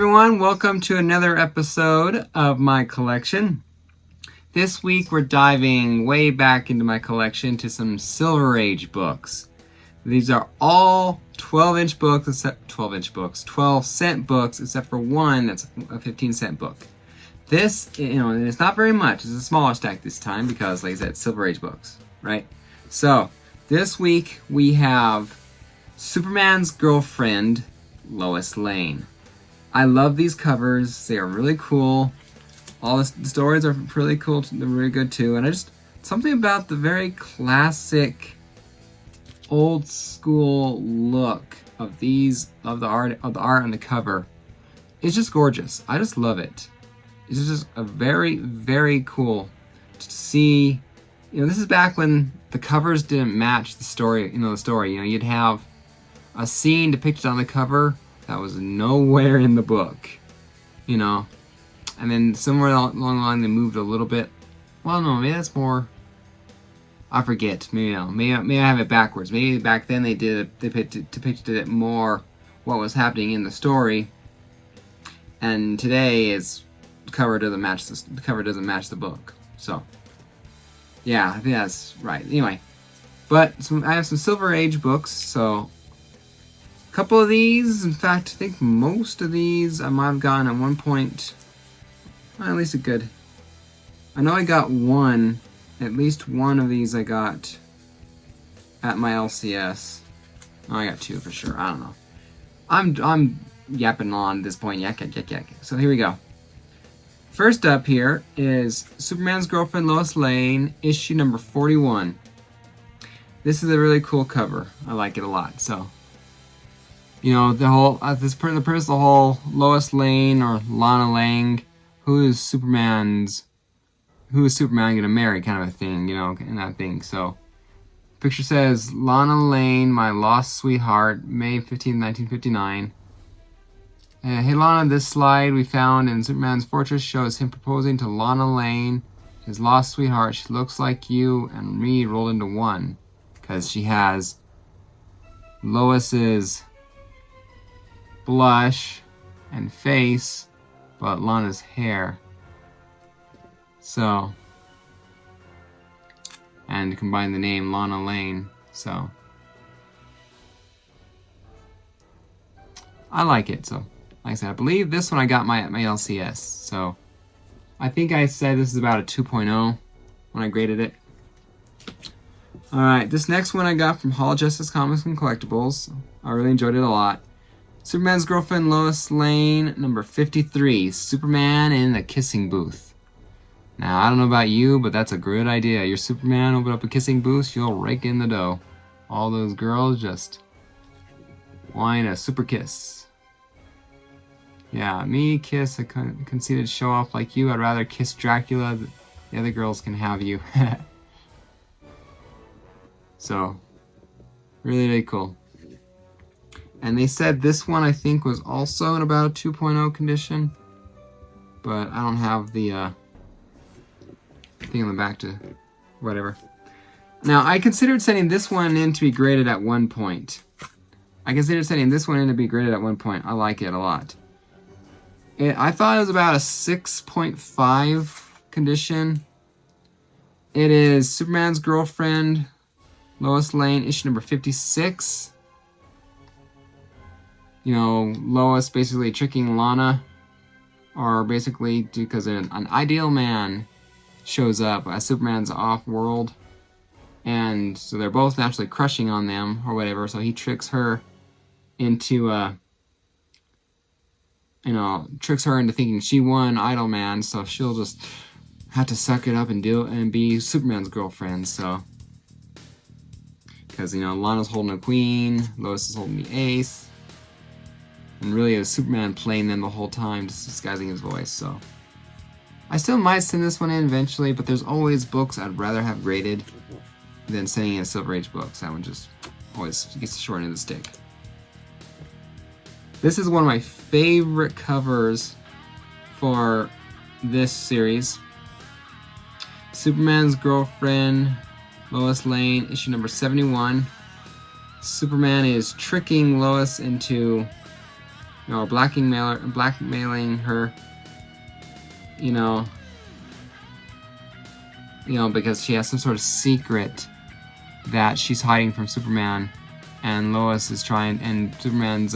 everyone, welcome to another episode of my collection. This week we're diving way back into my collection to some Silver Age books. These are all 12-cent books, except for one that's a 15-cent book. This, it's not very much. It's a smaller stack this time because, like I said, Silver Age books, right? So, this week we have Superman's girlfriend, Lois Lane. I love these covers. They are really cool. All the stories are really cool. They're really good too. And something about the very classic, old school look of the art on the cover. It's just gorgeous. I just love it. It's just a very, very cool to see. This is back when the covers didn't match the story. You'd have a scene depicted on the cover that was nowhere in the book, and then somewhere along the line they moved a little bit. Well, no, maybe that's more. I forget. Maybe I have it backwards. Maybe back then they depicted it more what was happening in the story, and today the cover doesn't match the book. So, yeah, I think that's right. Anyway, but I have some Silver Age books, so. A couple of these, in fact, I think most of these I might have gotten at one point. Well, at least I know I got one. At least one of these I got at my LCS. Oh, I got two for sure. I don't know. I'm yapping on at this point. Yak. So here we go. First up here is Superman's Girlfriend Lois Lane, issue number 41. This is a really cool cover. I like it a lot. So. The whole the premise of the whole Lois Lane or Lana Lang, who is Superman gonna marry kind of a thing, and that thing. So, picture says Lana Lane, my lost sweetheart, May 15, 1959. Hey Lana, this slide we found in Superman's fortress shows him proposing to Lana Lane, his lost sweetheart. She looks like you and me rolled into one, because she has Lois's blush and face, but Lana's hair. So, and combine the name Lana Lane. So, I like it. So, like I said, I believe this one I got at my LCS. So, I think I said this is about a 2.0 when I graded it. Alright, this next one I got from Hall Justice Comics and Collectibles. I really enjoyed it a lot. Superman's Girlfriend Lois Lane, number 53, Superman in the Kissing Booth. Now, I don't know about you, but that's a good idea. You're Superman, open up a kissing booth, you'll rake in the dough. All those girls just want a super kiss. Yeah, me kiss a conceited show-off like you. I'd rather kiss Dracula. The other girls can have you. So, really, really cool. And they said this one, I think, was also in about a 2.0 condition. But I don't have the thing on the back to whatever. Now, I considered sending this one in to be graded at 1 point. I like it a lot. I thought it was about a 6.5 condition. It is Superman's Girlfriend, Lois Lane, issue number 56. Lois basically tricking Lana, or basically because an ideal man shows up as Superman's off-world, and so they're both naturally crushing on them, or whatever, so he tricks her into, thinking she won Idle Man, so she'll just have to suck it up and be Superman's girlfriend, so. Because, Lana's holding a queen, Lois is holding the ace. And really, it was Superman playing them the whole time, just disguising his voice, so. I still might send this one in eventually, but there's always books I'd rather have graded than sending in Silver Age books. That one just always gets the short end of the stick. This is one of my favorite covers for this series. Superman's Girlfriend, Lois Lane, issue number 71. Superman is tricking Lois into blackmailing her, because she has some sort of secret that she's hiding from Superman, and Lois is and Superman's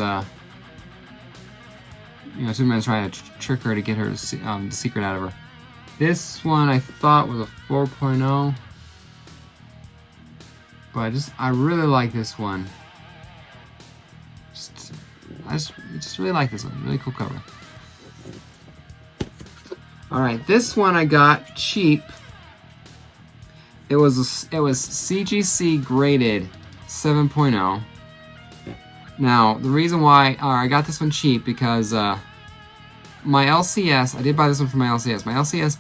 trying to trick her to get her the secret out of her. This one I thought was a 4.0, but I really like this one. I just really like this one. Really cool cover. All right, this one I got cheap. It was CGC graded 7.0. Now the reason why I got this one cheap because my LCS, I did buy this one for my LCS. My LCS,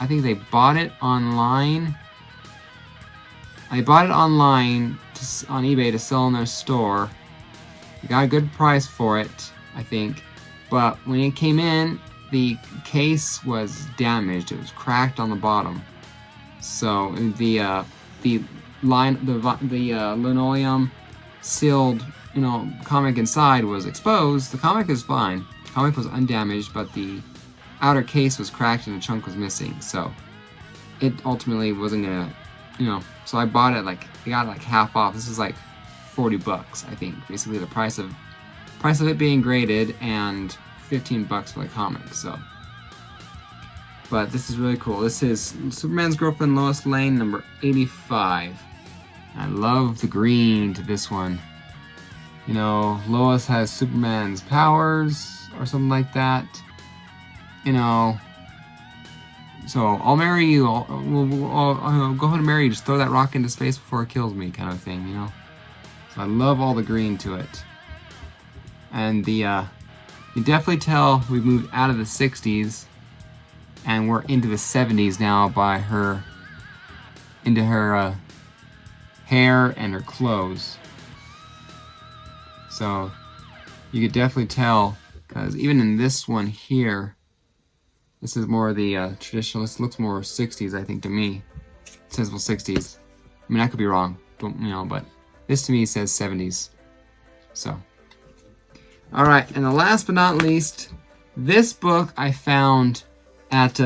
I think they bought it online. I bought it online on eBay to sell in their store. I got a good price for it, I think. But when it came in, the case was damaged. It was cracked on the bottom. So the linoleum sealed, comic inside was exposed. The comic is fine. The comic was undamaged, but the outer case was cracked and a chunk was missing. So it ultimately wasn't gonna, So I bought it I got it half off. This was like $40, I think. Basically the price of it being graded and $15 for the comic. So. But this is really cool. This is Superman's Girlfriend Lois Lane, number 85. I love the green to this one. Lois has Superman's powers or something like that. So I'll marry you. I'll go ahead and marry you. Just throw that rock into space before it kills me, kind of thing. So I love all the green to it. And you definitely tell we moved out of the 60s. And we're into the 70s now into her hair and her clothes. So you could definitely tell, because even in this one here, this is more the traditional. This looks more 60s, I think, to me. It says 60s. I mean, I could be wrong, but this to me says 70s. So, all right, and the last but not least, this book I found at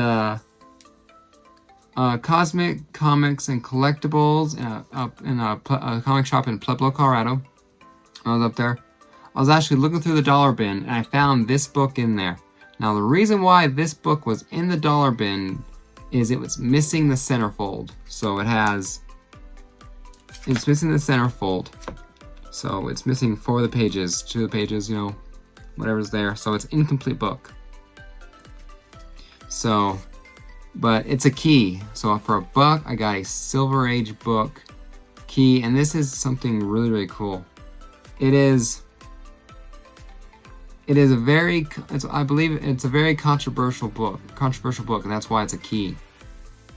Cosmic Comics and Collectibles up in a comic shop in Pueblo, Colorado. I was up there. I was actually looking through the dollar bin and I found this book in there. Now the reason why this book was in the dollar bin is it was missing the centerfold. So it's missing the centerfold. So it's missing 4 of the pages, 2 of the pages, whatever's there. So it's an incomplete book. So, but it's a key. So for $1, I got a Silver Age book key, and this is something really, really cool. I believe it's a very controversial book, and that's why it's a key.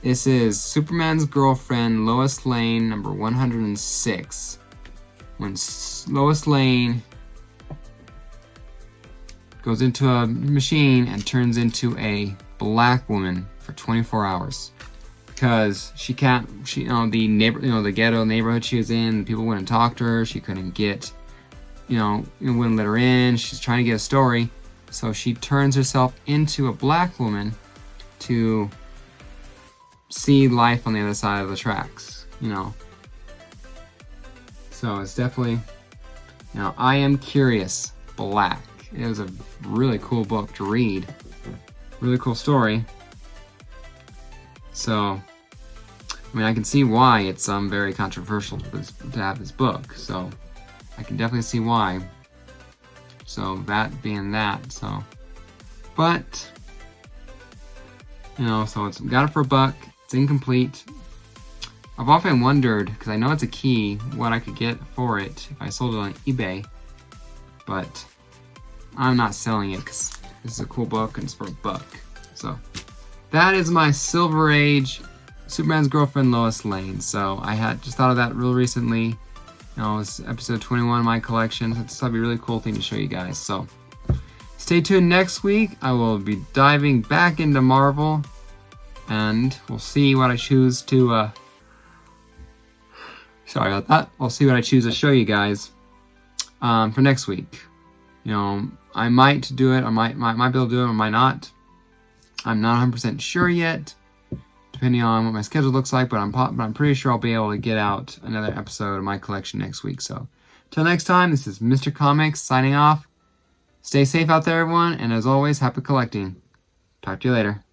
This is Superman's Girlfriend, Lois Lane, number 106. When Lois Lane goes into a machine and turns into a black woman for 24 hours because the ghetto neighborhood she was in, people wouldn't talk to her, she couldn't get, wouldn't let her in, she's trying to get a story, so she turns herself into a black woman to see life on the other side of the tracks, So it's definitely, I Am Curious, Black. It was a really cool book to read. Really cool story. So, I can see why it's very controversial to have this book. So, I can definitely see why. So, that being that. So, but, so it's got it for $1. It's incomplete. I've often wondered, because I know it's a key, what I could get for it if I sold it on eBay. But I'm not selling it because this is a cool book and it's for $1. So that is my Silver Age Superman's Girlfriend Lois Lane. So I had just thought of that real recently. It's episode 21 of my collection. So this will be a really cool thing to show you guys. So stay tuned next week. I will be diving back into Marvel and we'll see what I choose to sorry about that. We'll see what I choose to show you guys for next week. I might do it. I might be able to do it. I might not. I'm not 100% sure yet, depending on what my schedule looks like. But I'm pretty sure I'll be able to get out another episode of my collection next week. So, till next time, this is Mr. Comics signing off. Stay safe out there, everyone, and as always, happy collecting. Talk to you later.